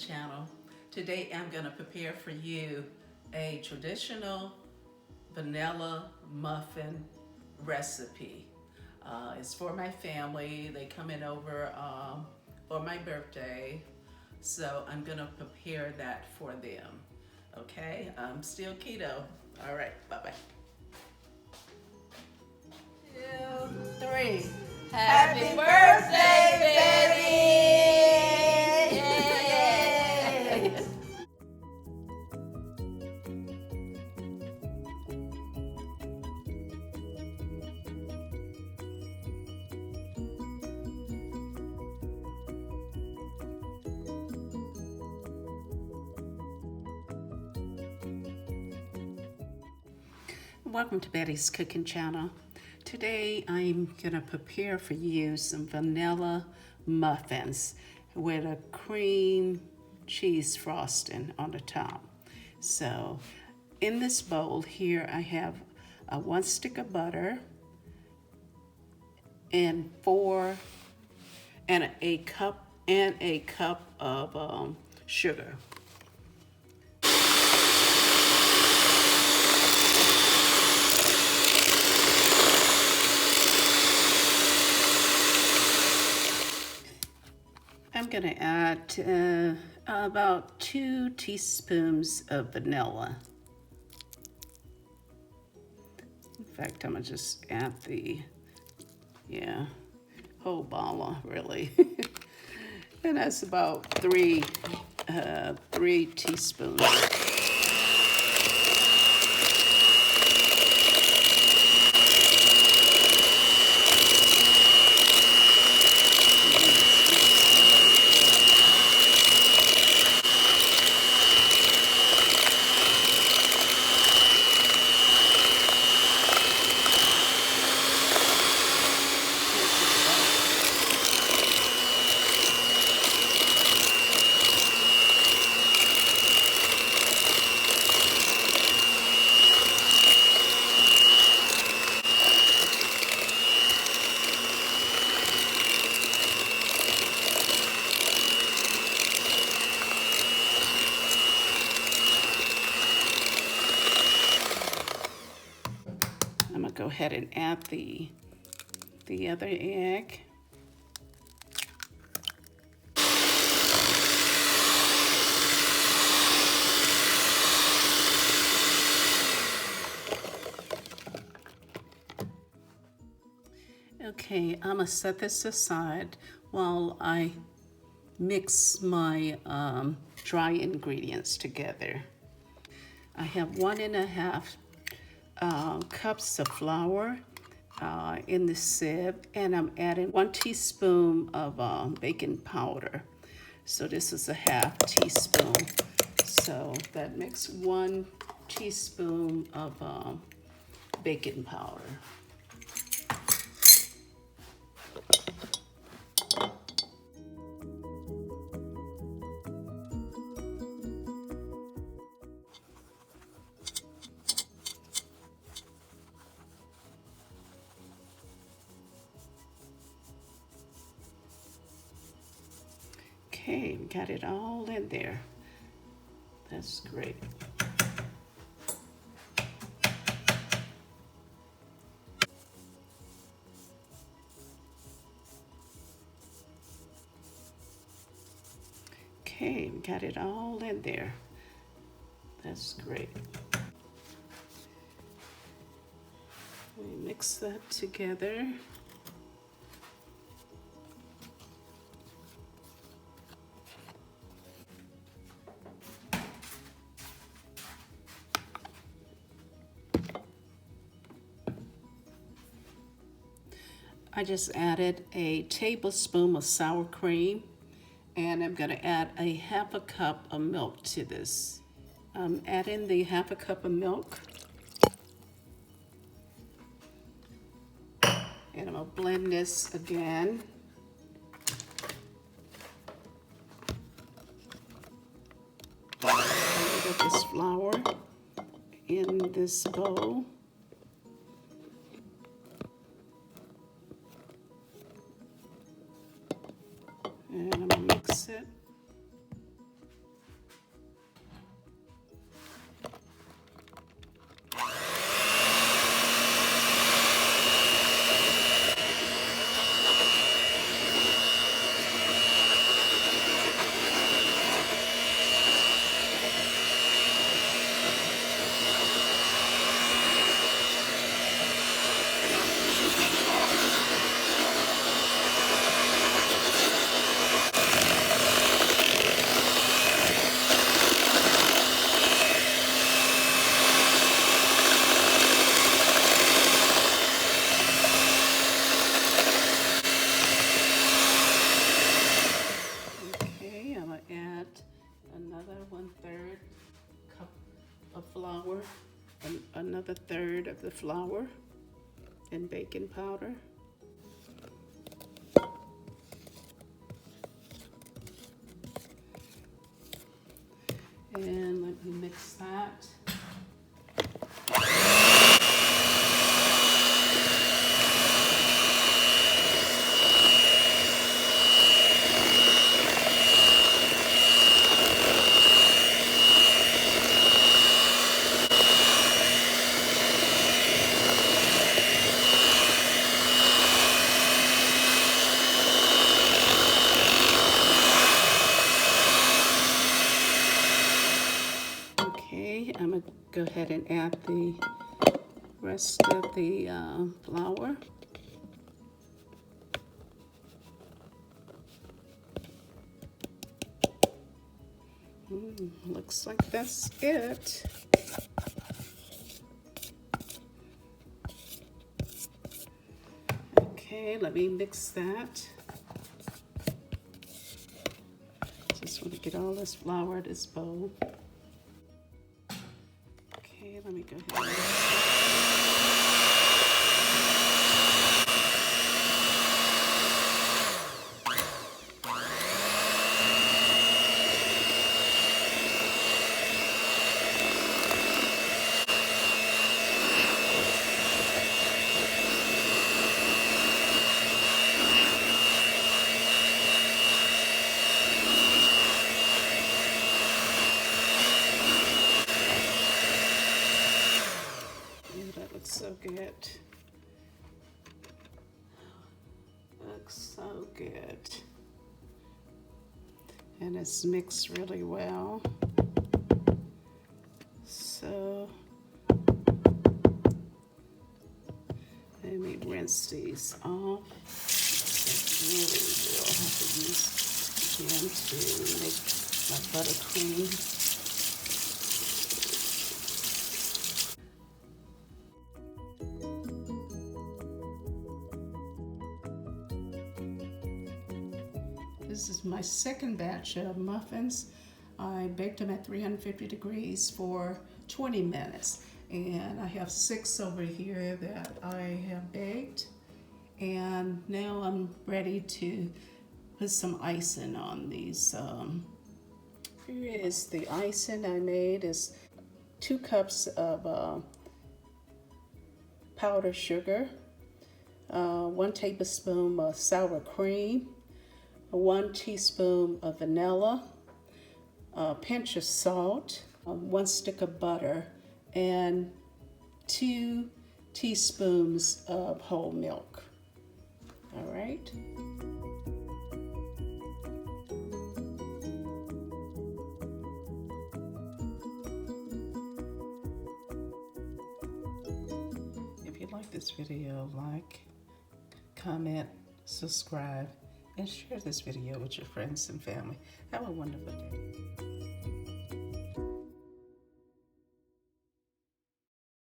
channel. Today I'm going to prepare for you a traditional vanilla muffin recipe. It's for my family. They come in over for my birthday, so I'm going to prepare that for them. Okay, I'm still keto. All right, bye-bye. 2, 3. Happy birthday, Betty! Yay! Welcome to Betty's Cooking Channel. Today I'm going to prepare for you some vanilla muffins with a cream cheese frosting on the top. So in this bowl here I have 1 stick of butter and a cup of sugar. I'm going to add about 2 teaspoons of vanilla. In fact, I'm going to just add the whole bottle, really. And that's about 3 teaspoons. I'm going to go ahead and add the other egg. Okay, I'm going to set this aside while I mix my dry ingredients together. I have 1½ cups of flour in the sieve, and I'm adding 1 teaspoon of baking powder. So this is a ½ teaspoon. So that makes 1 teaspoon of baking powder. Okay, we got it all in there. That's great. Okay, we got it all in there. That's great. We mix that together. I just added a tablespoon of sour cream, and I'm going to add a ½ cup of milk to this. I'm adding the ½ cup of milk, and I'm going to blend this again. Put this flour in this bowl. And I'm going to mix it. another 1/3 cup of flour, and another 1/3 of the flour, and baking powder. And let me mix that. I'm going to go ahead and add the rest of the flour. Looks like that's it. Okay, let me mix that. Just want to get all this flour in this bowl. Okay, let me go ahead and mix so good. Looks so good. And it's mixed really well. So let me rinse these off. I really will have to use them to make my buttercream. This is my second batch of muffins. I baked them at 350 degrees for 20 minutes. And I have 6 over here that I have baked. And now I'm ready to put some icing on these. Here is the icing I made. Is 2 cups of powdered sugar, 1 tablespoon of sour cream, 1 teaspoon of vanilla, a pinch of salt, 1 stick of butter, and 2 teaspoons of whole milk. All right. If you like this video, like, comment, subscribe, and share this video with your friends and family. Have a wonderful day.